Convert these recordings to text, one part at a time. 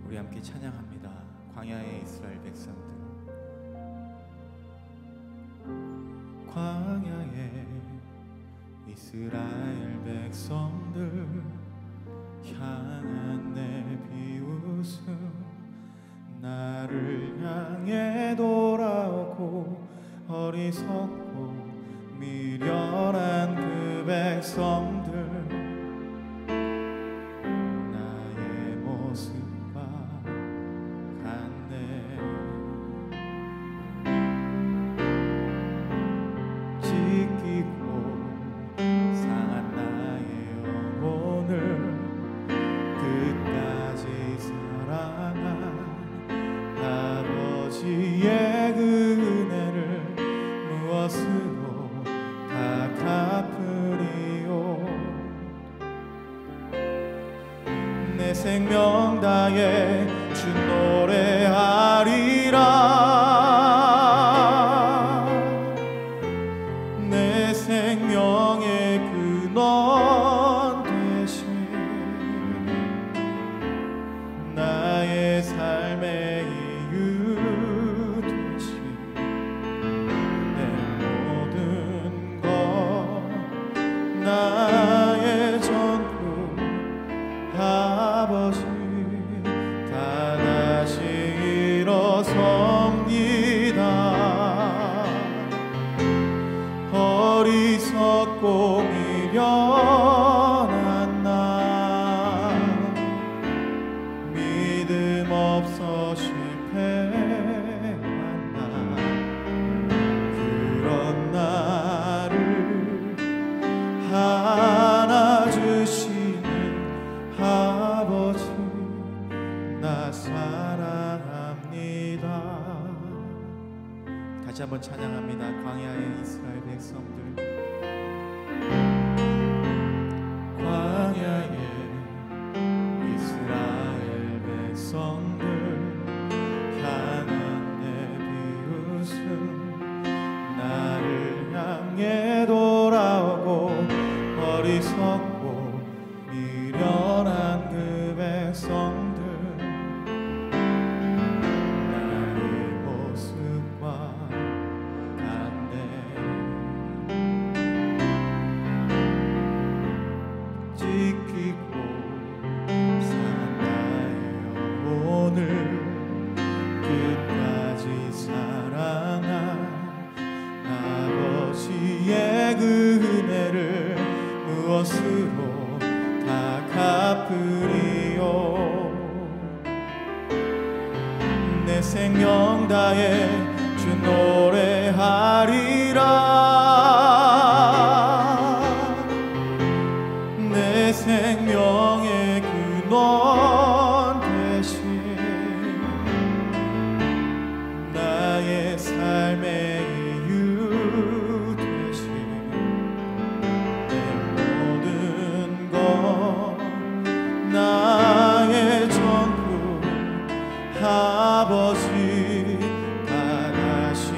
우리 함께 찬양합니다. 광야의 이스라엘 백성들. 광야의 이스라엘 백성들 향한 내 비웃음, 나를 향해 돌아오고 어리석고 미련한 그 백성들, 나의 모습과 같네. 찢기고 상한 나의 영혼을 끝까지 사랑한 아버지의 그 은혜를 무엇으로 다 갚으리요. 내 생명 다해 주 노래하리라. 내 생명의 근원 되신 나의 삶의 이유 되신 내 모든 것, 나의 전부 아버지 다 다시 일어섭니다. 어리석고 미련한 나, 믿음 없어 실패한 나, 그런 나를 안아주시는 아버지 나 사랑합니다. 다시 한번 찬양합니다. 광야의 이스라엘 백성들. 광야의 이스라엘 백성들 향한 내 비웃음, 나를 향해 돌아오고 어리석고 미련한 그 백성들, 나의 모습과 같네. 찢기고 상한 나의 영혼을 끝까지 사랑한 아버지의 그 은혜를 무엇으로 다 갚으리요. 내 생명 다해 주 노래하리라. 내 생명의 근원 되신 나의 삶의 이유 되신 내 모든 것, 나의 전부 아버지 다 다시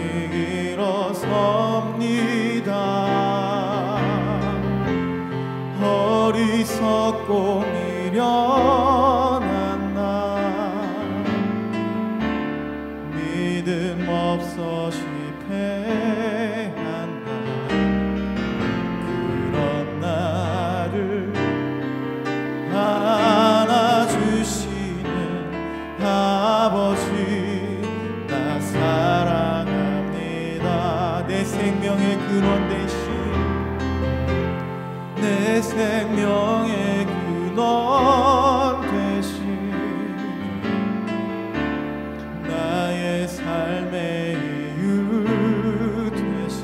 일어섭니다. 어리석고 미련한 나, 믿음 없어 실패한 나, 그런 나를 안아주시는 아버지 나 사랑합니다. 내 생명의 근원 되신, 내 생명의 근원 되신 나의 삶의 이유 되신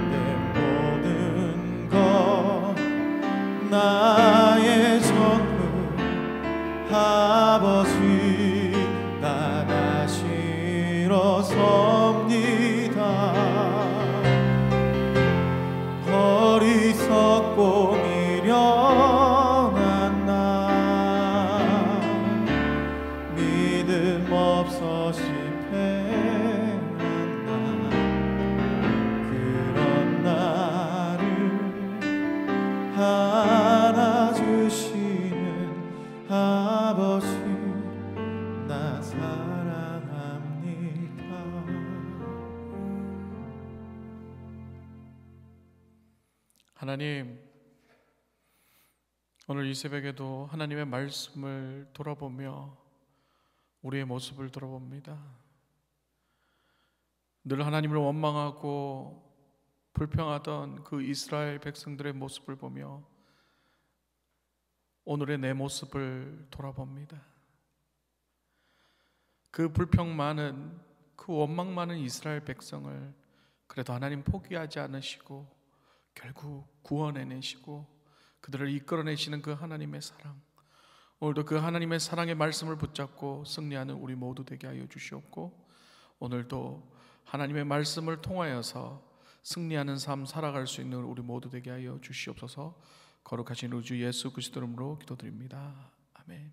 내 모든 것, 나의 전부 아버지 나 다시 일어섭니다. 어리석고 미련한 나, 믿음 없어 실패한 나, 그런 나를 안아주시는 아버지 하나님, 오늘 이 새벽에도 하나님의 말씀을 돌아보며 우리의 모습을 돌아봅니다. 늘 하나님을 원망하고 불평하던 그 이스라엘 백성들의 모습을 보며 오늘의 내 모습을 돌아봅니다. 그 불평 많은, 그 원망 많은 이스라엘 백성을 그래도 하나님 포기하지 않으시고 결국 구원해내시고 그들을 이끌어내시는 그 하나님의 사랑, 오늘도 그 하나님의 사랑의 말씀을 붙잡고 승리하는 우리 모두 되게 하여 주시옵고, 오늘도 하나님의 말씀을 통하여서 승리하는 삶 살아갈 수 있는 우리 모두 되게 하여 주시옵소서. 거룩하신 우리 주 예수 그리스도 이름으로 기도드립니다. 아멘.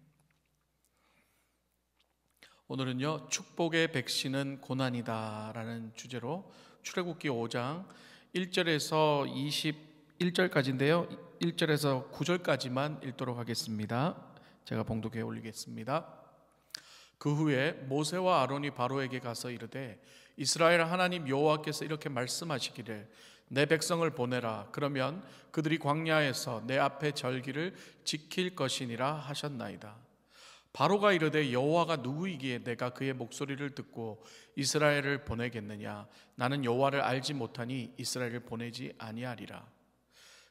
오늘은요, 축복의 백신은 고난이다 라는 주제로 출애굽기 5장 1절에서 21절까지인데요 1절에서 9절까지만 읽도록 하겠습니다. 제가 봉독해 올리겠습니다. 그 후에 모세와 아론이 바로에게 가서 이르되 이스라엘 하나님 여호와께서 이렇게 말씀하시기를 내 백성을 보내라. 그러면 그들이 광야에서 내 앞에 절기를 지킬 것이니라 하셨나이다. 바로가 이르되 여호와가 누구이기에 내가 그의 목소리를 듣고 이스라엘을 보내겠느냐? 나는 여호와를 알지 못하니 이스라엘을 보내지 아니하리라.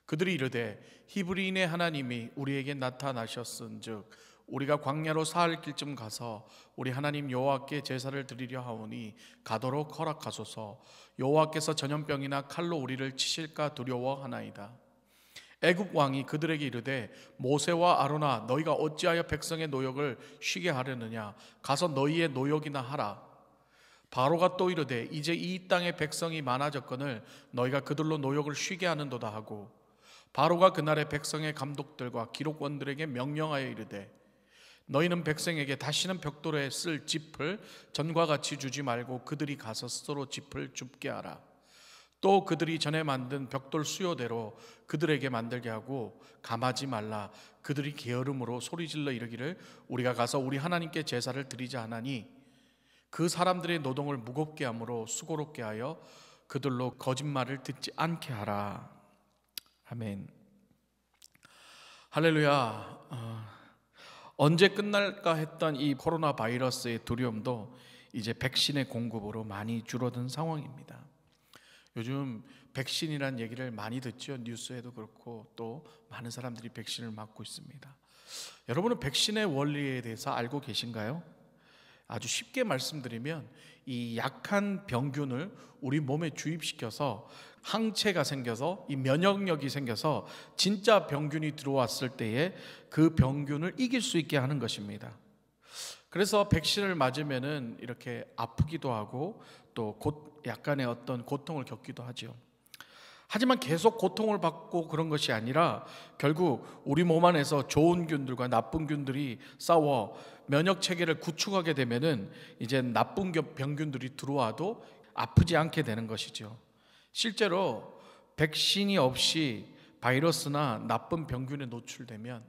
그들이 이르되 히브리인의 하나님이 우리에게 나타나셨은즉 우리가 광야로 사흘 길쯤 가서 우리 하나님 여호와께 제사를 드리려 하오니 가도록 허락하소서. 여호와께서 전염병이나 칼로 우리를 치실까 두려워하나이다. 애굽 왕이 그들에게 이르되 모세와 아론아 너희가 어찌하여 백성의 노역을 쉬게 하려느냐? 가서 너희의 노역이나 하라. 바로가 또 이르되 이제 이 땅의 백성이 많아졌거늘 너희가 그들로 노역을 쉬게 하는도다 하고, 바로가 그날의 백성의 감독들과 기록원들에게 명령하여 이르되 너희는 백성에게 다시는 벽돌에 쓸 짚을 전과 같이 주지 말고 그들이 가서 스스로 짚을 줍게 하라. 또 그들이 전에 만든 벽돌 수요대로 그들에게 만들게 하고 감하지 말라. 그들이 게으름으로 소리질러 이르기를 우리가 가서 우리 하나님께 제사를 드리자 하나니 그 사람들의 노동을 무겁게 함으로 수고롭게 하여 그들로 거짓말을 듣지 않게 하라. 아멘. 할렐루야. 언제 끝날까 했던 이 코로나 바이러스의 두려움도 이제 백신의 공급으로 많이 줄어든 상황입니다. 요즘 백신이라는 얘기를 많이 듣죠. 뉴스에도 그렇고 또 많은 사람들이 백신을 맞고 있습니다. 여러분은 백신의 원리에 대해서 알고 계신가요? 아주 쉽게 말씀드리면 이 약한 병균을 우리 몸에 주입시켜서 항체가 생겨서 이 면역력이 생겨서 진짜 병균이 들어왔을 때에 그 병균을 이길 수 있게 하는 것입니다. 그래서 백신을 맞으면은 이렇게 아프기도 하고 또 약간의 어떤 고통을 겪기도 하죠. 하지만 계속 고통을 받고 그런 것이 아니라 결국 우리 몸 안에서 좋은 균들과 나쁜 균들이 싸워 면역 체계를 구축하게 되면은 이제 나쁜 병균들이 들어와도 아프지 않게 되는 것이죠. 실제로 백신이 없이 바이러스나 나쁜 병균에 노출되면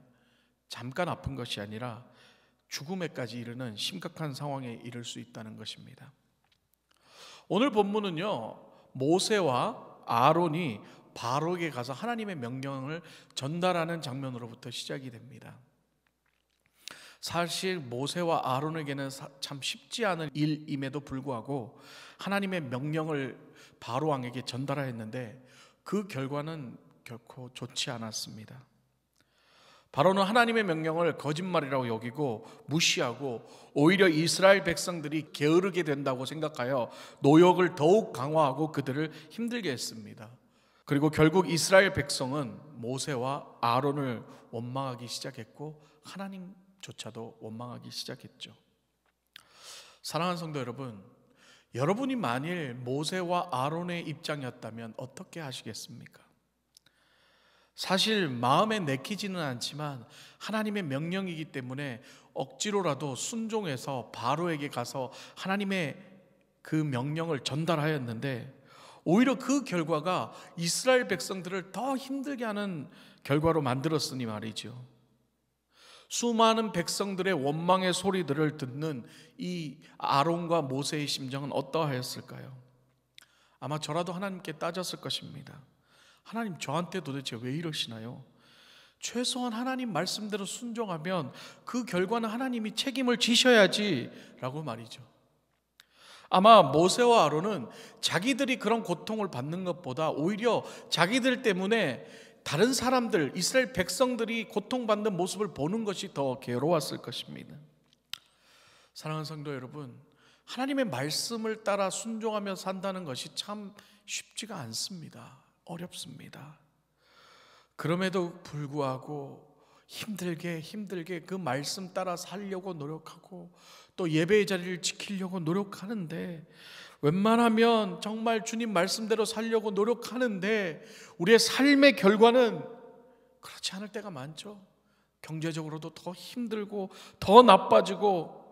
잠깐 아픈 것이 아니라 죽음에까지 이르는 심각한 상황에 이를 수 있다는 것입니다. 오늘 본문은요, 모세와 아론이 바로에게 가서 하나님의 명령을 전달하는 장면으로부터 시작이 됩니다. 사실 모세와 아론에게는 참 쉽지 않은 일임에도 불구하고 하나님의 명령을 바로 왕에게 전달하였는데 그 결과는 결코 좋지 않았습니다. 바로는 하나님의 명령을 거짓말이라고 여기고 무시하고 오히려 이스라엘 백성들이 게으르게 된다고 생각하여 노역을 더욱 강화하고 그들을 힘들게 했습니다. 그리고 결국 이스라엘 백성은 모세와 아론을 원망하기 시작했고 하나님조차도 원망하기 시작했죠. 사랑하는 성도 여러분, 여러분이 만일 모세와 아론의 입장이었다면 어떻게 하시겠습니까? 사실 마음에 내키지는 않지만 하나님의 명령이기 때문에 억지로라도 순종해서 바로에게 가서 하나님의 그 명령을 전달하였는데 오히려 그 결과가 이스라엘 백성들을 더 힘들게 하는 결과로 만들었으니 말이죠. 수많은 백성들의 원망의 소리들을 듣는 이 아론과 모세의 심정은 어떠하였을까요? 아마 저라도 하나님께 따졌을 것입니다. 하나님 저한테 도대체 왜 이러시나요? 최소한 하나님 말씀대로 순종하면 그 결과는 하나님이 책임을 지셔야지 라고 말이죠. 아마 모세와 아론은 자기들이 그런 고통을 받는 것보다 오히려 자기들 때문에 다른 사람들, 이스라엘 백성들이 고통받는 모습을 보는 것이 더 괴로웠을 것입니다. 사랑하는 성도 여러분, 하나님의 말씀을 따라 순종하며 산다는 것이 참 쉽지가 않습니다. 어렵습니다. 그럼에도 불구하고 힘들게 그 말씀 따라 살려고 노력하고 또 예배의 자리를 지키려고 노력하는데, 웬만하면 정말 주님 말씀대로 살려고 노력하는데 우리의 삶의 결과는 그렇지 않을 때가 많죠. 경제적으로도 더 힘들고 더 나빠지고,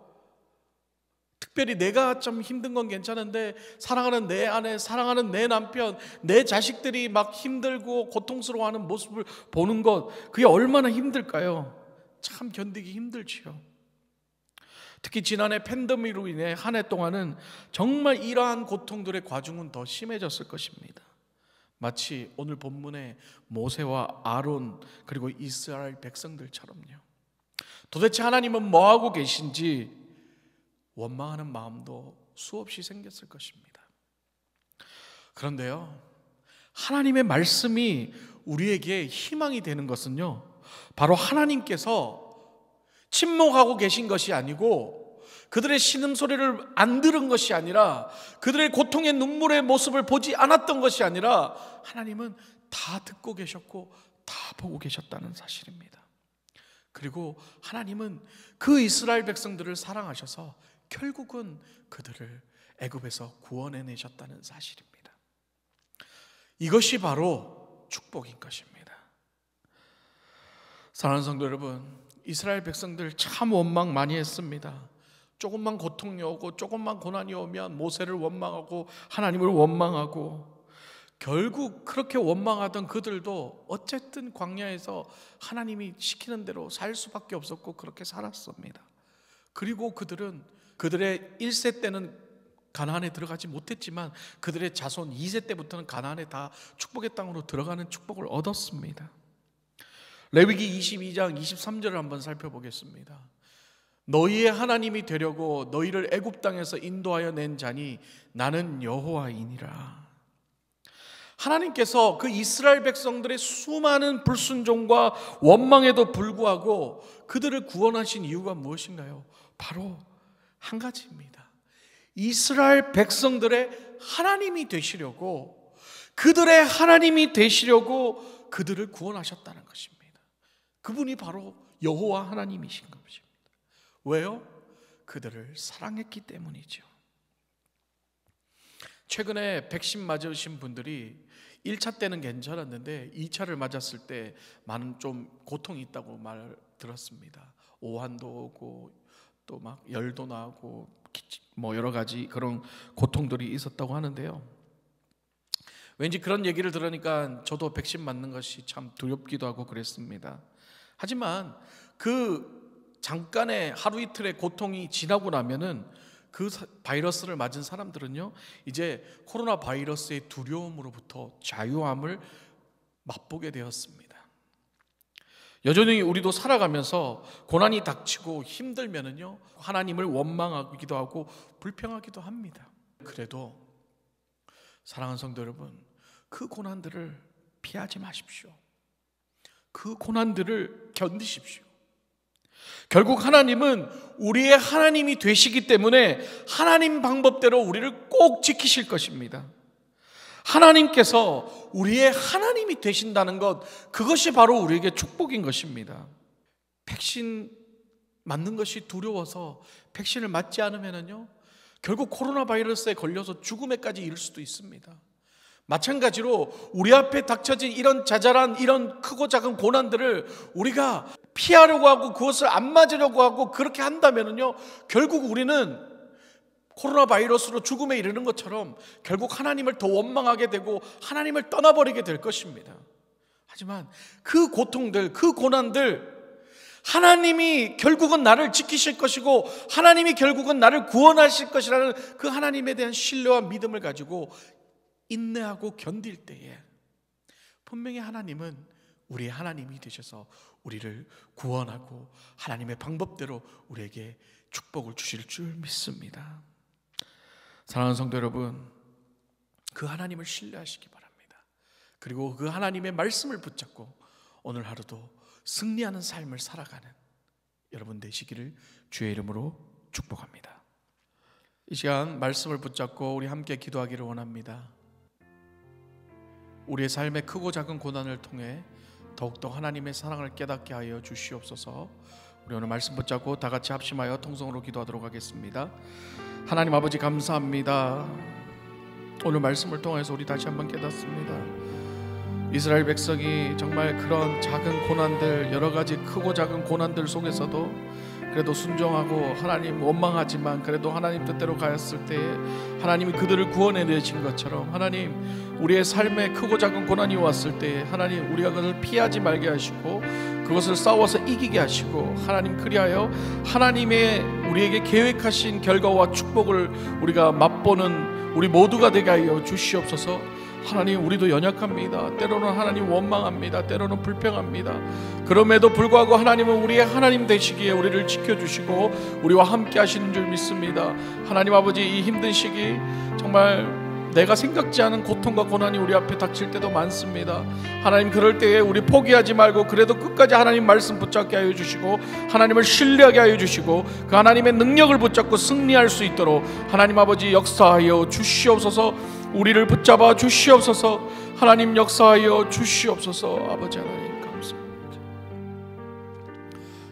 특별히 내가 좀 힘든 건 괜찮은데 사랑하는 내 아내, 사랑하는 내 남편, 내 자식들이 막 힘들고 고통스러워하는 모습을 보는 것, 그게 얼마나 힘들까요? 참 견디기 힘들지요. 특히 지난해 팬데믹으로 인해 한 해 동안은 정말 이러한 고통들의 과중은 더 심해졌을 것입니다. 마치 오늘 본문의 모세와 아론 그리고 이스라엘 백성들처럼요. 도대체 하나님은 뭐하고 계신지 원망하는 마음도 수없이 생겼을 것입니다. 그런데요, 하나님의 말씀이 우리에게 희망이 되는 것은요, 바로 하나님께서 침묵하고 계신 것이 아니고, 그들의 신음소리를 안 들은 것이 아니라, 그들의 고통의 눈물의 모습을 보지 않았던 것이 아니라, 하나님은 다 듣고 계셨고 다 보고 계셨다는 사실입니다. 그리고 하나님은 그 이스라엘 백성들을 사랑하셔서 결국은 그들을 애굽에서 구원해내셨다는 사실입니다. 이것이 바로 축복인 것입니다. 사랑하는 성도 여러분, 이스라엘 백성들 참 원망 많이 했습니다. 조금만 고통이 오고 조금만 고난이 오면 모세를 원망하고 하나님을 원망하고, 결국 그렇게 원망하던 그들도 어쨌든 광야에서 하나님이 시키는 대로 살 수밖에 없었고 그렇게 살았습니다. 그리고 그들은 그들의 1세 때는 가나안에 들어가지 못했지만 그들의 자손 2세 때부터는 가나안에 다 축복의 땅으로 들어가는 축복을 얻었습니다. 레위기 22장 23절을 한번 살펴보겠습니다. 너희의 하나님이 되려고 너희를 애굽 땅에서 인도하여 낸 자니 나는 여호와이니라. 하나님께서 그 이스라엘 백성들의 수많은 불순종과 원망에도 불구하고 그들을 구원하신 이유가 무엇인가요? 바로 한 가지입니다. 이스라엘 백성들의 하나님이 되시려고, 그들의 하나님이 되시려고 그들을 구원하셨다는 것입니다. 그분이 바로 여호와 하나님이신 것입니다. 왜요? 그들을 사랑했기 때문이죠. 최근에 백신 맞으신 분들이 1차 때는 괜찮았는데 2차를 맞았을 때 많은 좀 고통이 있다고 말 들었습니다. 오한도 오고 또 막 열도 나고 뭐 여러 가지 그런 고통들이 있었다고 하는데요. 왠지 그런 얘기를 들으니까 저도 백신 맞는 것이 참 두렵기도 하고 그랬습니다. 하지만 그 잠깐의 하루 이틀의 고통이 지나고 나면은 그 바이러스를 맞은 사람들은요, 이제 코로나 바이러스의 두려움으로부터 자유함을 맛보게 되었습니다. 여전히 우리도 살아가면서 고난이 닥치고 힘들면은요, 하나님을 원망하기도 하고 불평하기도 합니다. 그래도 사랑하는 성도 여러분, 그 고난들을 피하지 마십시오. 그 고난들을 견디십시오. 결국 하나님은 우리의 하나님이 되시기 때문에 하나님 방법대로 우리를 꼭 지키실 것입니다. 하나님께서 우리의 하나님이 되신다는 것, 그것이 바로 우리에게 축복인 것입니다. 백신 맞는 것이 두려워서 백신을 맞지 않으면요, 결국 코로나 바이러스에 걸려서 죽음에까지 이를 수도 있습니다. 마찬가지로 우리 앞에 닥쳐진 이런 자잘한 이런 크고 작은 고난들을 우리가 피하려고 하고 그것을 안 맞으려고 하고 그렇게 한다면요, 결국 우리는 코로나 바이러스로 죽음에 이르는 것처럼 결국 하나님을 더 원망하게 되고 하나님을 떠나버리게 될 것입니다. 하지만 그 고통들, 그 고난들, 하나님이 결국은 나를 지키실 것이고 하나님이 결국은 나를 구원하실 것이라는 그 하나님에 대한 신뢰와 믿음을 가지고 인내하고 견딜 때에 분명히 하나님은 우리의 하나님이 되셔서 우리를 구원하고 하나님의 방법대로 우리에게 축복을 주실 줄 믿습니다. 사랑하는 성도 여러분, 그 하나님을 신뢰하시기 바랍니다. 그리고 그 하나님의 말씀을 붙잡고 오늘 하루도 승리하는 삶을 살아가는 여러분 되시기를 주의 이름으로 축복합니다. 이 시간 말씀을 붙잡고 우리 함께 기도하기를 원합니다. 우리의 삶의 크고 작은 고난을 통해 더욱더 하나님의 사랑을 깨닫게 하여 주시옵소서. 우리 오늘 말씀 붙잡고 다 같이 합심하여 통성으로 기도하도록 하겠습니다. 하나님 아버지 감사합니다. 오늘 말씀을 통해서 우리 다시 한번 깨닫습니다. 이스라엘 백성이 정말 그런 작은 고난들, 여러 가지 크고 작은 고난들 속에서도 그래도 순종하고 하나님 원망하지만 그래도 하나님 뜻대로 가였을 때에 하나님이 그들을 구원해 내신 것처럼 하나님 우리의 삶에 크고 작은 고난이 왔을 때에 하나님 우리가 그것을 피하지 말게 하시고 그것을 싸워서 이기게 하시고 하나님 그리하여 하나님의 우리에게 계획하신 결과와 축복을 우리가 맛보는 우리 모두가 되게 하여 주시옵소서. 하나님 우리도 연약합니다. 때로는 하나님 원망합니다. 때로는 불평합니다. 그럼에도 불구하고 하나님은 우리의 하나님 되시기에 우리를 지켜주시고 우리와 함께 하시는 줄 믿습니다. 하나님 아버지 이 힘든 시기 정말 내가 생각지 않은 고통과 고난이 우리 앞에 닥칠 때도 많습니다. 하나님 그럴 때에 우리 포기하지 말고 그래도 끝까지 하나님 말씀 붙잡게 하여 주시고 하나님을 신뢰하게 하여 주시고 그 하나님의 능력을 붙잡고 승리할 수 있도록 하나님 아버지 역사하여 주시옵소서. 우리를 붙잡아 주시옵소서. 하나님 역사하여 주시옵소서. 아버지 하나님 감사합니다.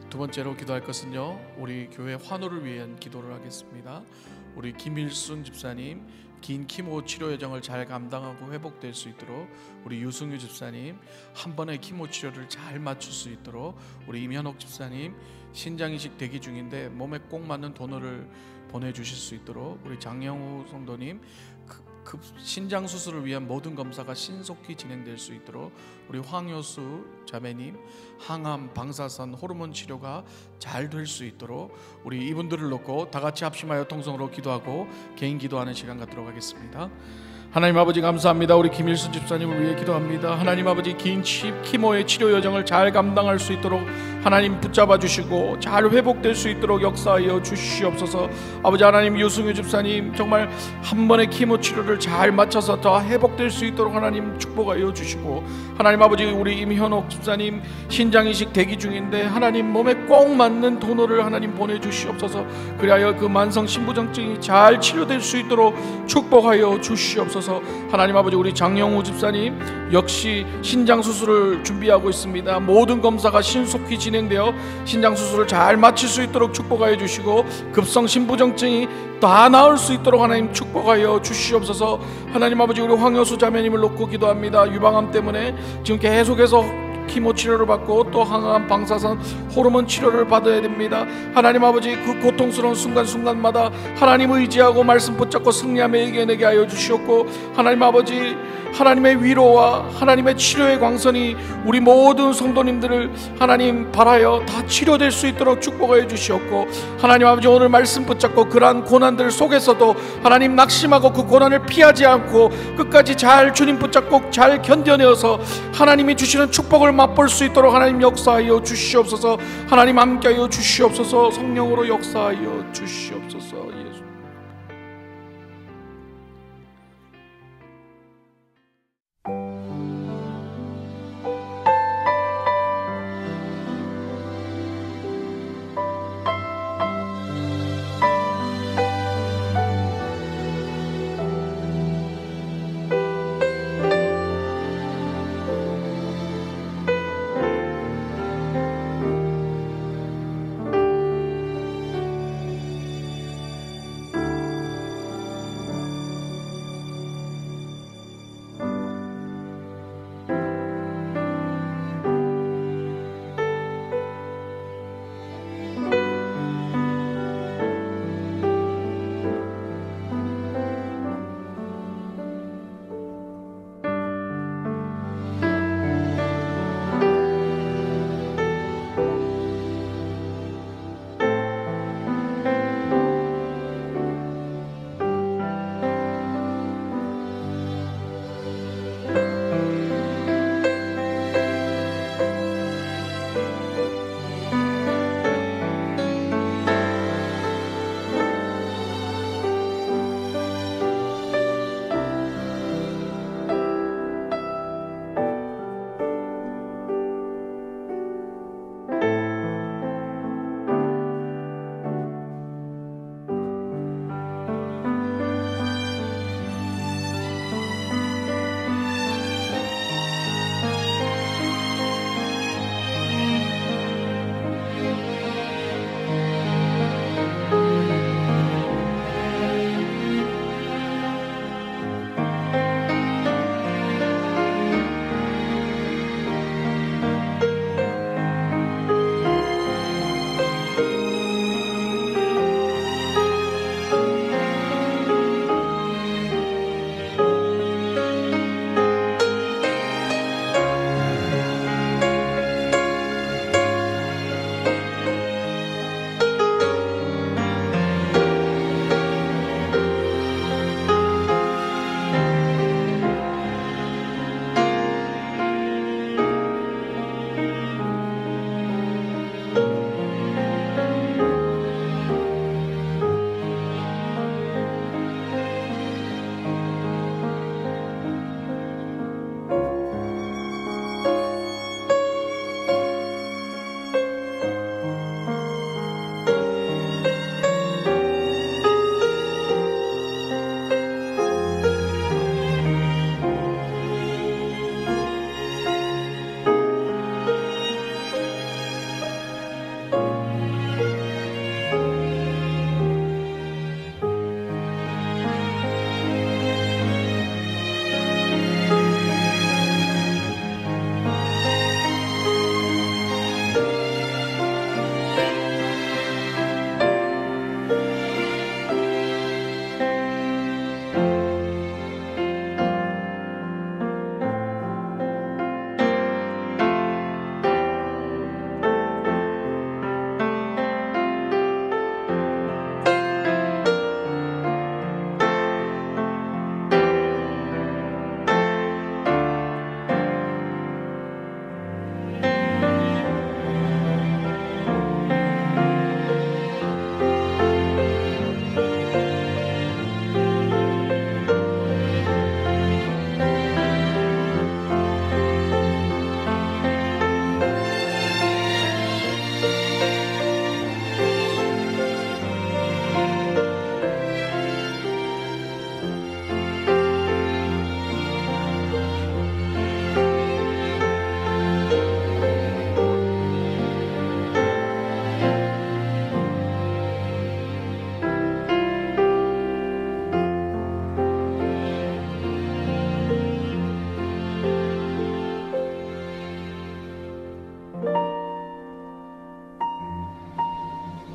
두 번째로 기도할 것은요, 우리 교회 환호를 위한 기도를 하겠습니다. 우리 김일순 집사님 긴 키모 치료 여정을 잘 감당하고 회복될 수 있도록, 우리 유승유 집사님 한 번의 키모 치료를 잘 맞출 수 있도록, 우리 임현옥 집사님 신장이식 대기 중인데 몸에 꼭 맞는 도너를 보내주실 수 있도록, 우리 장영우 성도님 급 신장 수술을 위한 모든 검사가 신속히 진행될 수 있도록, 우리 황효수 자매님 항암, 방사선, 호르몬 치료가 잘 될 수 있도록 우리 이분들을 놓고 다 같이 합심하여 통성으로 기도하고 개인 기도하는 시간 갖도록 하겠습니다. 하나님 아버지 감사합니다. 우리 김일수 집사님을 위해 기도합니다. 하나님 아버지 긴 키모의 치료 여정을 잘 감당할 수 있도록 하나님 붙잡아 주시고 잘 회복될 수 있도록 역사하여 주시옵소서. 아버지 하나님 유승유 집사님 정말 한 번의 키모 치료를 잘 마쳐서 더 회복될 수 있도록 하나님 축복하여 주시고, 하나님 아버지 우리 임현옥 집사님 신장이식 대기 중인데 하나님 몸에 꼭 맞는 도너를 하나님 보내주시옵소서. 그리하여 그 만성 신부전증이 잘 치료될 수 있도록 축복하여 주시옵소서. 하나님 아버지 우리 장영우 집사님 역시 신장 수술을 준비하고 있습니다. 모든 검사가 신속히 진행되어 신장 수술을 잘 마칠 수 있도록 축복하여 주시고 급성 신부전증이 다 나을 수 있도록 하나님 축복하여 주시옵소서. 하나님 아버지 우리 황효수 자매님을 놓고 기도합니다. 유방암 때문에 지금 계속해서 키모 치료를 받고 또 항암, 방사선, 호르몬 치료를 받아야 됩니다. 하나님 아버지 그 고통스러운 순간순간마다 하나님 의지하고 말씀 붙잡고 승리하며 이겨내게 하여 주시옵고, 하나님 아버지 하나님의 위로와 하나님의 치료의 광선이 우리 모든 성도님들을 하나님 바라여 다 치료될 수 있도록 축복하여 주시옵고, 하나님 아버지 오늘 말씀 붙잡고 그러한 고난들 속에서도 하나님 낙심하고 그 고난을 피하지 않고 끝까지 잘 주님 붙잡고 잘 견뎌내어서 하나님이 주시는 축복을 맛볼 수 있도록 하나님 역사하여 주시옵소서. 하나님 함께하여 주시옵소서. 성령으로 역사하여 주시옵소서. 예수.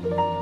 아멘.